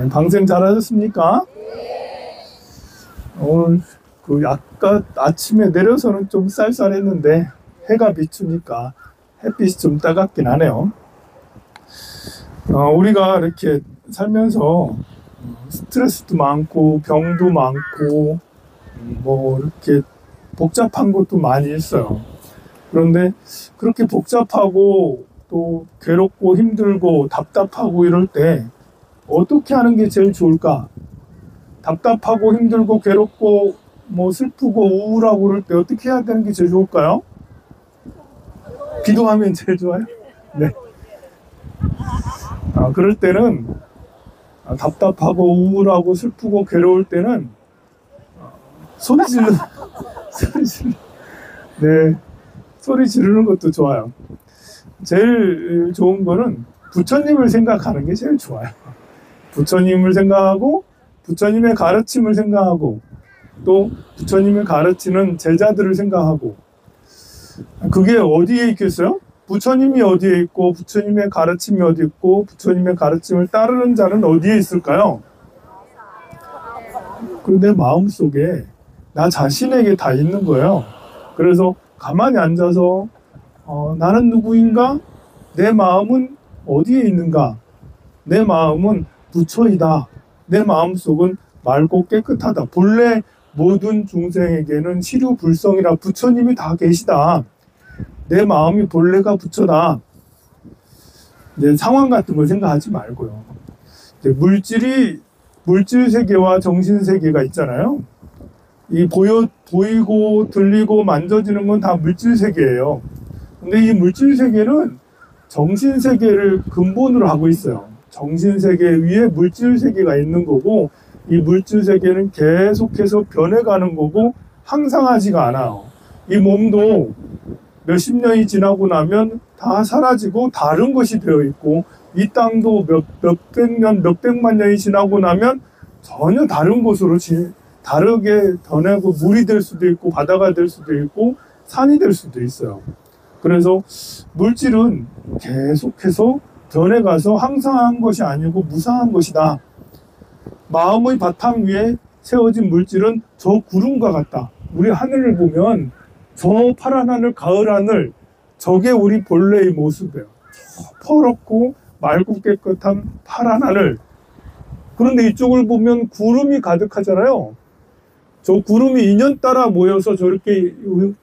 방생 잘하셨습니까? 오늘 아까 아침에 내려서는 좀 쌀쌀했는데 해가 비추니까 햇빛이 좀 따갑긴 하네요. 우리가 이렇게 살면서 스트레스도 많고 병도 많고 뭐 이렇게 복잡한 것도 많이 있어요. 그런데 그렇게 복잡하고 또 괴롭고 힘들고 답답하고 이럴 때 어떻게 하는 게 제일 좋을까? 답답하고 힘들고 괴롭고 뭐 슬프고 우울하고 그럴 때 어떻게 해야 되는 게 제일 좋을까요? 기도하면 제일 좋아요? 네. 그럴 때는 답답하고 우울하고 슬프고 괴로울 때는 소리 지르는 네, 소리 지르는 것도 좋아요. 제일 좋은 거는 부처님을 생각하는 게 제일 좋아요. 부처님을 생각하고 부처님의 가르침을 생각하고 또 부처님을 가르치는 제자들을 생각하고. 그게 어디에 있겠어요? 부처님이 어디에 있고 부처님의 가르침이 어디 있고 부처님의 가르침을 따르는 자는 어디에 있을까요? 내 마음속에 나 자신에게 다 있는 거예요. 그래서 가만히 앉아서 나는 누구인가? 내 마음은 어디에 있는가? 내 마음은 부처이다. 내 마음속은 맑고 깨끗하다. 본래 모든 중생에게는 시류불성이라 부처님이 다 계시다. 내 마음이 본래가 부처다. 이제 상황 같은 걸 생각하지 말고요. 이제 물질 세계와 정신 세계가 있잖아요. 이 보이고 들리고 만져지는 건 다 물질 세계예요. 근데 이 물질 세계는 정신 세계를 근본으로 하고 있어요. 정신 세계 위에 물질 세계가 있는 거고, 이 물질 세계는 계속해서 변해가는 거고 항상하지가 않아요. 이 몸도 몇십 년이 지나고 나면 다 사라지고 다른 것이 되어 있고, 이 땅도 몇백 년, 몇백만 년이 지나고 나면 전혀 다른 곳으로 다르게 변하고 물이 될 수도 있고 바다가 될 수도 있고 산이 될 수도 있어요. 그래서 물질은 계속해서 변해가서 항상한 것이 아니고 무상한 것이다. 마음의 바탕 위에 세워진 물질은 저 구름과 같다. 우리 하늘을 보면 저 파란 하늘, 가을 하늘, 저게 우리 본래의 모습이에요. 퍼렇고 맑고 깨끗한 파란 하늘. 그런데 이쪽을 보면 구름이 가득하잖아요. 저 구름이 인연 따라 모여서 저렇게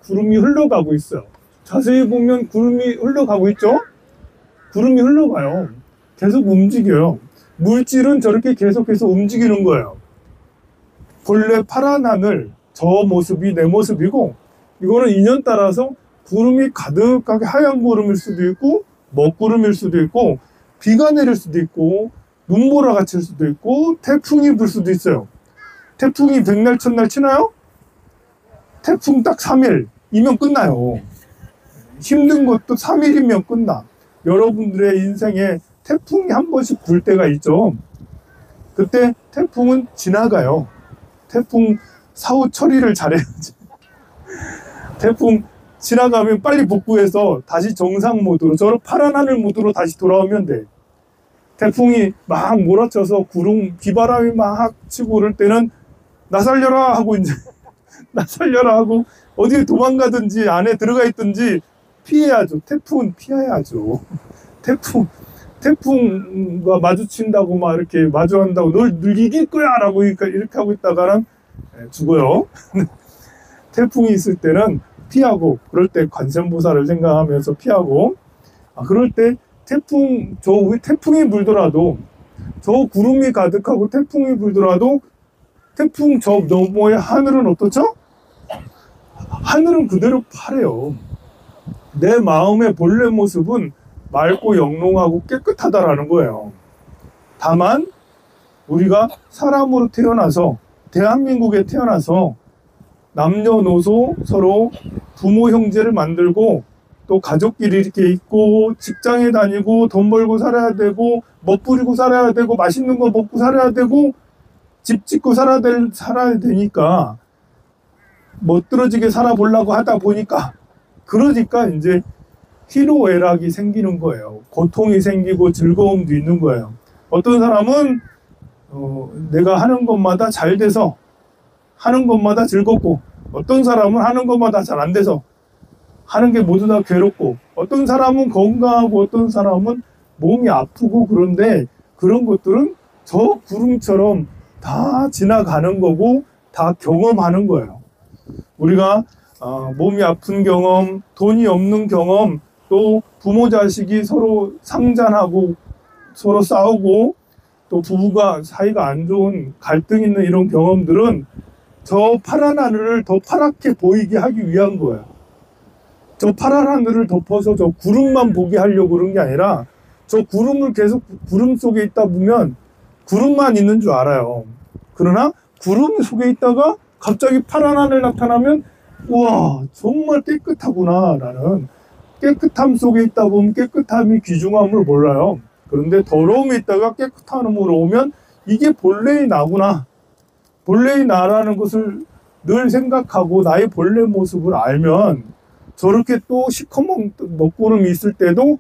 구름이 흘러가고 있어요. 자세히 보면 구름이 흘러가고 있죠? 구름이 흘러가요. 계속 움직여요. 물질은 저렇게 계속해서 움직이는 거예요. 본래 파란 하늘, 저 모습이 내 모습이고, 이거는 인연 따라서 구름이 가득하게 하얀 구름일 수도 있고 먹구름일 수도 있고 비가 내릴 수도 있고 눈보라가 칠 수도 있고 태풍이 불 수도 있어요. 태풍이 백날 첫날 치나요? 태풍 딱 3일이면 끝나요. 힘든 것도 3일이면 끝나. 여러분들의 인생에 태풍이 한 번씩 불 때가 있죠. 그때 태풍은 지나가요. 태풍 사후 처리를 잘해야지. 태풍 지나가면 빨리 복구해서 다시 정상 모드로, 저런 파란 하늘 모드로 다시 돌아오면 돼. 태풍이 막 몰아쳐서 비바람이 막 치고 오를 때는 나 살려라 하고 이제 나 살려라 하고 어디에 도망가든지 안에 들어가 있든지 피해야죠. 태풍은 피해야죠. 태풍과 마주친다고 막 이렇게 마주한다고 널 이길 거야 라고 이렇게 하고 있다가는 죽어요. 태풍이 있을 때는 피하고, 그럴 때 관세음보살을 생각하면서 피하고, 그럴 때 태풍이 불더라도, 저 구름이 가득하고 태풍이 불더라도 태풍 저 너머의 하늘은 어떻죠? 하늘은 그대로 파래요. 내 마음의 본래 모습은 맑고 영롱하고 깨끗하다라는 거예요. 다만 우리가 사람으로 태어나서, 대한민국에 태어나서 남녀노소 서로 부모 형제를 만들고 또 가족끼리 이렇게 있고 직장에 다니고 돈 벌고 살아야 되고 멋부리고 살아야 되고 맛있는 거 먹고 살아야 되고 집 짓고 살아야 되니까 멋들어지게 살아보려고 하다 보니까, 그러니까 이제 희로애락이 생기는 거예요. 고통이 생기고 즐거움도 있는 거예요. 어떤 사람은 내가 하는 것마다 잘 돼서 하는 것마다 즐겁고, 어떤 사람은 하는 것마다 잘 안 돼서 하는 게 모두 다 괴롭고, 어떤 사람은 건강하고 어떤 사람은 몸이 아프고, 그런데 그런 것들은 저 구름처럼 다 지나가는 거고 다 경험하는 거예요. 우리가 몸이 아픈 경험, 돈이 없는 경험, 또 부모 자식이 서로 상잔하고 서로 싸우고, 또 부부가 사이가 안 좋은 갈등 있는 이런 경험들은 저 파란 하늘을 더 파랗게 보이게 하기 위한 거예요. 저 파란 하늘을 덮어서 저 구름만 보게 하려고 그런 게 아니라, 저 구름을 계속 구름 속에 있다 보면 구름만 있는 줄 알아요. 그러나 구름 속에 있다가 갑자기 파란 하늘 나타나면, 우와, 정말 깨끗하구나 라는, 깨끗함 속에 있다 보면 깨끗함이 귀중함을 몰라요. 그런데 더러움에 있다가 깨끗함으로 오면 이게 본래의 나구나, 본래의 나라는 것을 늘 생각하고 나의 본래 모습을 알면, 저렇게 또 시커먼 먹구름이 있을 때도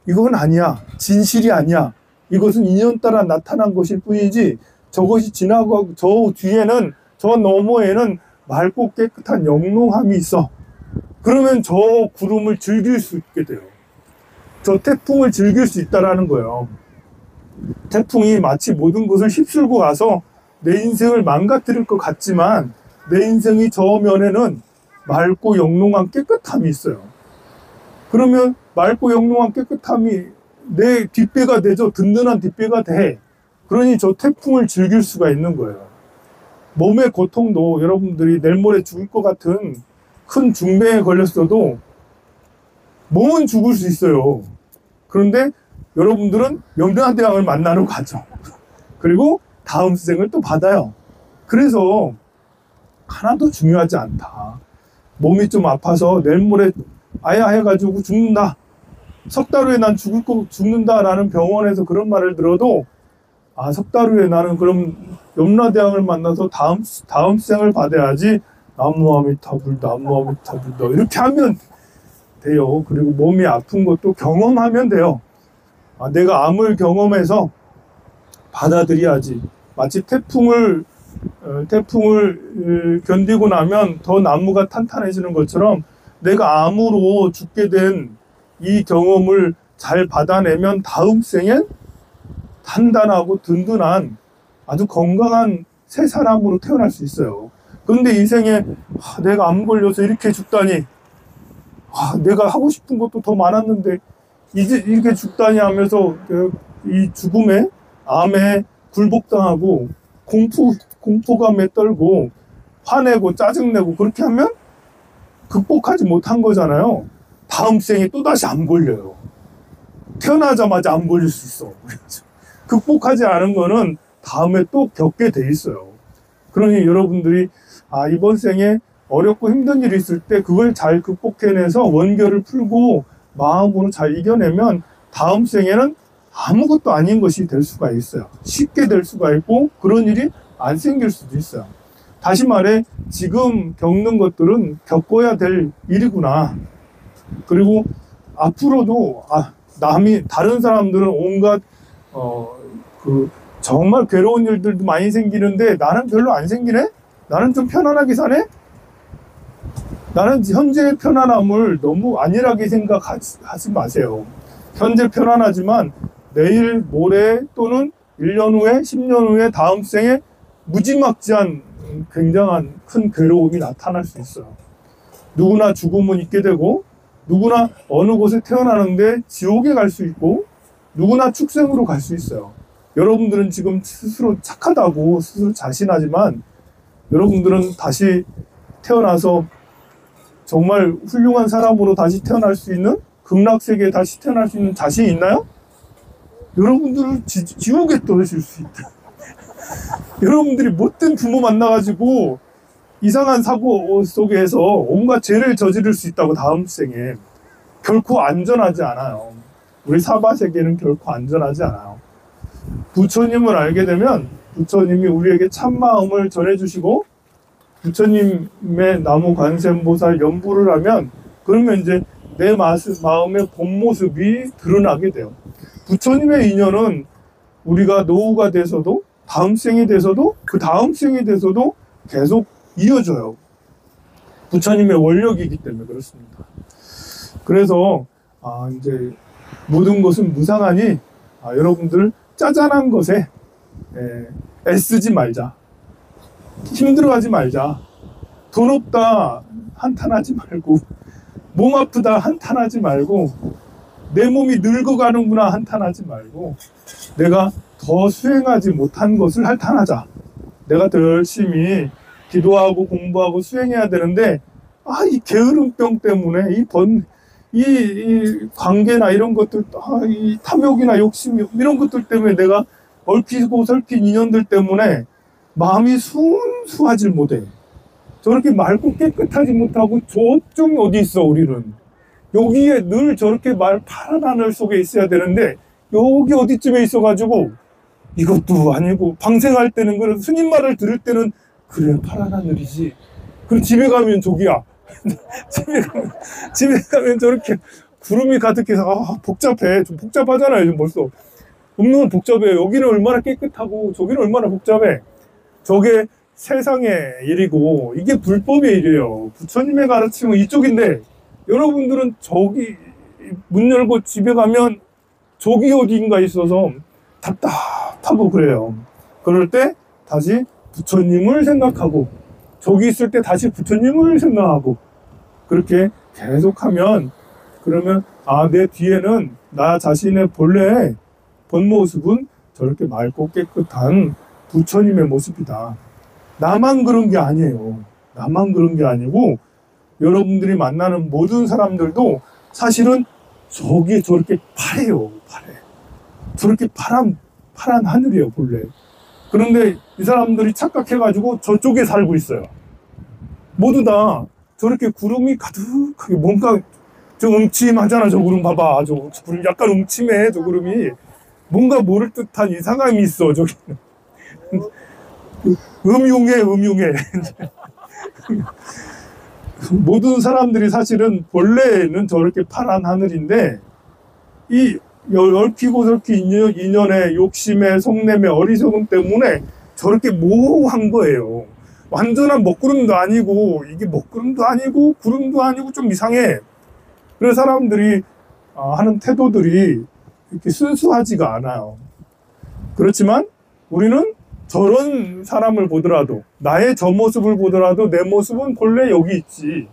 이건 아니야, 진실이 아니야, 이것은 인연 따라 나타난 것일 뿐이지, 저것이 지나고 저 뒤에는, 저 너머에는 맑고 깨끗한 영롱함이 있어. 그러면 저 구름을 즐길 수 있게 돼요. 저 태풍을 즐길 수 있다라는 거예요. 태풍이 마치 모든 것을 휩쓸고 가서 내 인생을 망가뜨릴 것 같지만, 내 인생이 저 면에는 맑고 영롱한 깨끗함이 있어요. 그러면 맑고 영롱한 깨끗함이 내 뒷배가 되죠. 든든한 뒷배가 돼. 그러니 저 태풍을 즐길 수가 있는 거예요. 몸의 고통도, 여러분들이 내일 모레 죽을 것 같은 큰 중병에 걸렸어도 몸은 죽을 수 있어요. 그런데 여러분들은 영등한대왕을 만나러 가죠. 그리고 다음 생을 또 받아요. 그래서 하나도 중요하지 않다. 몸이 좀 아파서 내일 모레 아야 해가지고 죽는다, 석 달 후에 난 죽는다 라는 병원에서 그런 말을 들어도, 석 달 후에 나는 그럼 염라대왕을 만나서 다음 생을 받아야지, 나무아미타불 나무아미타불 이렇게 하면 돼요. 그리고 몸이 아픈 것도 경험하면 돼요. 내가 암을 경험해서 받아들여야지. 마치 태풍을 견디고 나면 더 나무가 탄탄해지는 것처럼, 내가 암으로 죽게 된 이 경험을 잘 받아내면 다음 생엔 단단하고 든든한 아주 건강한 새 사람으로 태어날 수 있어요. 그런데 이 생에 내가 암 걸려서 이렇게 죽다니, 내가 하고 싶은 것도 더 많았는데 이제 이렇게 죽다니 하면서 이 죽음에, 암에 굴복당하고 공포감에 떨고 화내고 짜증내고, 그렇게 하면 극복하지 못한 거잖아요. 다음 생에 또다시 암 걸려요. 태어나자마자 암 걸릴 수 있어. 극복하지 않은 거는 다음에 또 겪게 돼 있어요. 그러니 여러분들이 이번 생에 어렵고 힘든 일이 있을 때 그걸 잘 극복해내서 원결을 풀고 마음으로 잘 이겨내면 다음 생에는 아무것도 아닌 것이 될 수가 있어요. 쉽게 될 수가 있고, 그런 일이 안 생길 수도 있어요. 다시 말해, 지금 겪는 것들은 겪어야 될 일이구나. 그리고 앞으로도 다른 사람들은 온갖 정말 괴로운 일들도 많이 생기는데 나는 별로 안 생기네? 나는 좀 편안하게 사네? 나는 현재의 편안함을 너무 안일하게 생각하지 마세요. 현재 편안하지만 내일, 모레 또는 1년 후에, 10년 후에, 다음 생에 무지막지한 굉장한 큰 괴로움이 나타날 수 있어요. 누구나 죽음은 있게 되고, 누구나 어느 곳에 태어나는데 지옥에 갈 수 있고, 누구나 축생으로 갈 수 있어요. 여러분들은 지금 스스로 착하다고 스스로 자신하지만, 여러분들은 다시 태어나서 정말 훌륭한 사람으로 다시 태어날 수 있는, 극락세계에 다시 태어날 수 있는 자신이 있나요? 여러분들은 지옥에 떨어질 수 있다. 여러분들이 못된 부모 만나가지고 이상한 사고 속에서 온갖 죄를 저지를 수 있다고. 다음 생에 결코 안전하지 않아요. 우리 사바세계는 결코 안전하지 않아요. 부처님을 알게 되면 부처님이 우리에게 참마음을 전해주시고, 부처님의 나무 관세음보살 연부를 하면, 그러면 이제 내 마음의 본 모습이 드러나게 돼요. 부처님의 인연은 우리가 노후가 돼서도 다음 생에 돼서도 그 다음 생에 돼서도 계속 이어져요. 부처님의 원력이기 때문에 그렇습니다. 그래서 이제 모든 것은 무상하니 여러분들 짜잘한 것에 애쓰지 말자. 힘들어하지 말자. 돈 없다 한탄하지 말고, 몸 아프다 한탄하지 말고, 내 몸이 늙어가는구나 한탄하지 말고, 내가 더 수행하지 못한 것을 한탄하자. 내가 더 열심히 기도하고 공부하고 수행해야 되는데 이 게으름병 때문에 이 관계나 이런 것들, 이 탐욕이나 욕심 이런 것들 때문에 내가 얽히고 설킨 인연들 때문에 마음이 순수하지 못해. 저렇게 맑고 깨끗하지 못하고 저쪽 어디 있어 우리는. 여기에 늘 저렇게 파란 하늘 속에 있어야 되는데 여기 어디쯤에 있어가지고 이것도 아니고, 방생할 때는 그래, 스님 말을 들을 때는 그래 파란 하늘이지. 그럼 집에 가면 저기야. 집에 가면 저렇게 구름이 가득해서 복잡해. 좀 복잡하잖아요 지금 벌써. 없는 복잡해요. 여기는 얼마나 깨끗하고 저기는 얼마나 복잡해. 저게 세상의 일이고 이게 불법의 일이에요. 부처님의 가르침은 이쪽인데 여러분들은 저기 문 열고 집에 가면 저기 어디인가 있어서 답답하고 그래요. 그럴 때 다시 부처님을 생각하고, 저기 있을 때 다시 부처님을 생각하고, 그렇게 계속하면, 그러면 내 뒤에는 나 자신의 본래 본 모습은 저렇게 맑고 깨끗한 부처님의 모습이다. 나만 그런 게 아니에요. 나만 그런 게 아니고 여러분들이 만나는 모든 사람들도 사실은 저기에 저렇게 파래요. 파래. 저렇게 파란 하늘이에요 본래. 그런데 이 사람들이 착각해가지고 저쪽에 살고 있어요. 모두 다 저렇게 구름이 가득하게, 뭔가 좀 음침하잖아. 저 구름 봐봐. 저 구름 약간 음침해. 저 구름이 뭔가 모를 듯한 이상함이 있어. 저기는 음흉해. 모든 사람들이 사실은 본래는 저렇게 파란 하늘인데 이 얽히고 설킨 인연의 욕심의 속냄의 어리석음 때문에 저렇게 모호한 거예요. 완전한 먹구름도 아니고, 이게 먹구름도 아니고 구름도 아니고 좀 이상해. 그래서 사람들이 하는 태도들이 이렇게 순수하지가 않아요. 그렇지만 우리는 저런 사람을 보더라도, 나의 저 모습을 보더라도 내 모습은 본래 여기 있지.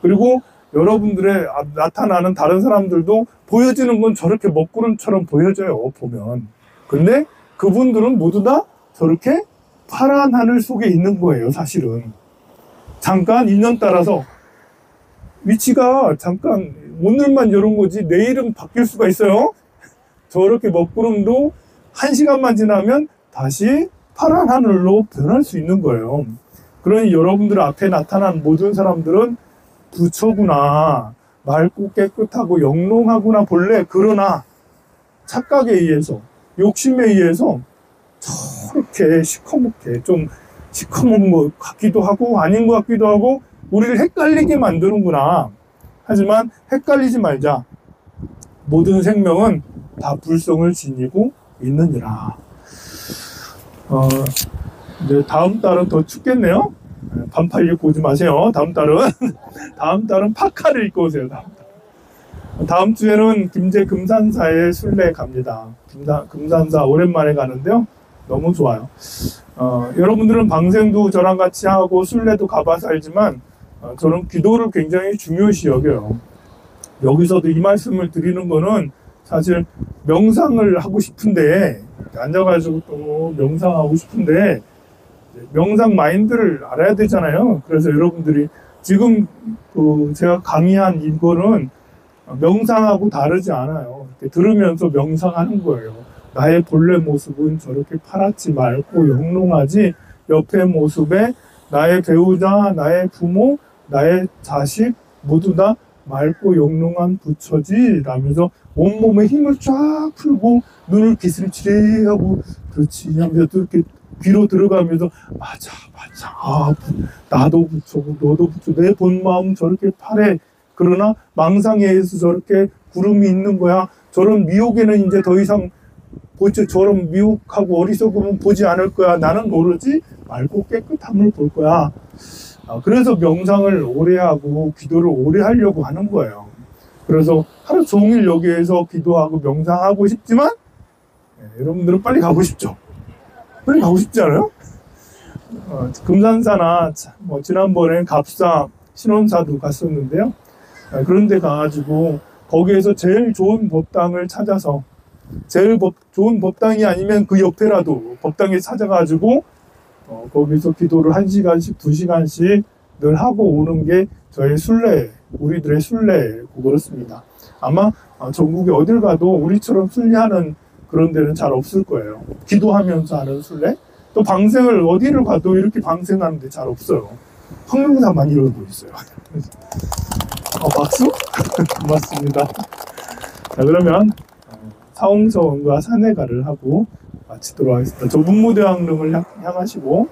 그리고 여러분들의 나타나는 다른 사람들도 보여지는 건 저렇게 먹구름처럼 보여져요 보면. 근데 그분들은 모두 다 저렇게 파란 하늘 속에 있는 거예요 사실은. 잠깐 인연 따라서 위치가 잠깐 오늘만 이런 거지 내일은 바뀔 수가 있어요. 저렇게 먹구름도 1시간만 지나면 다시 파란 하늘로 변할 수 있는 거예요. 그러니 여러분들 앞에 나타난 모든 사람들은 부처구나, 맑고 깨끗하고 영롱하구나 본래. 그러나 착각에 의해서, 욕심에 의해서 저렇게 시커멓게, 좀 시커먼 것 같기도 하고 아닌 것 같기도 하고 우리를 헷갈리게 만드는구나. 하지만 헷갈리지 말자. 모든 생명은 다 불성을 지니고 있느니라. 이제 다음 달은 더 춥겠네요. 반팔 입고 오지 마세요. 다음 달은 파카를 입고 오세요. 다음 주에는 김제 금산사에 순례 갑니다. 금산사 오랜만에 가는데요. 너무 좋아요. 여러분들은 방생도 저랑 같이 하고 순례도 가봐서 알지만 저는 기도를 굉장히 중요시 여겨요. 여기서도 이 말씀을 드리는 거는 사실 명상을 하고 싶은데, 앉아가지고 또 명상하고 싶은데 명상 마인드를 알아야 되잖아요. 그래서 여러분들이 지금 제가 강의한 이거는 명상하고 다르지 않아요. 이렇게 들으면서 명상하는 거예요. 나의 본래 모습은 저렇게 파랗지 맑고 영롱하지, 옆의 모습에 나의 배우자, 나의 부모, 나의 자식 모두 다 맑고 영롱한 부처지 라면서 온몸에 힘을 쫙 풀고 눈을 기슬치레하고 그렇지 하면서 이렇게 귀로 들어가면서 맞아 나도 부처고 너도 부처, 내 본마음 저렇게 파래. 그러나 망상에 의해서 저렇게 구름이 있는 거야. 저런 미혹에는 이제 더 이상 저런 미혹하고 어리석으면 보지 않을 거야. 나는 오로지 맑고 깨끗함을 볼 거야. 그래서 명상을 오래 하고 기도를 오래 하려고 하는 거예요. 그래서 하루 종일 여기에서 기도하고 명상하고 싶지만 여러분들은 빨리 가고 싶죠? 빨리 가고 싶지 않아요? 금산사나 지난번에 갑사 신원사도 갔었는데요. 그런 데 가가지고 거기에서 제일 좋은 법당을 찾아서 제일 좋은 법당이 아니면 그 옆에라도 법당에 찾아가지고 거기서 기도를 1시간씩 2시간씩 늘 하고 오는 게 저의 순례, 우리들의 순례고 그렇습니다. 아마 전국에 어딜 가도 우리처럼 순례하는 그런 데는 잘 없을 거예요. 기도하면서 하는 순례? 또 방생을 어디를 가도 이렇게 방생하는데 잘 없어요. 황룡사만 이러고 있어요. 박수? 고맙습니다. 자, 그러면 사홍서원과 산해가를 하고 마치도록 하겠습니다. 좁은 무대왕릉을 향하시고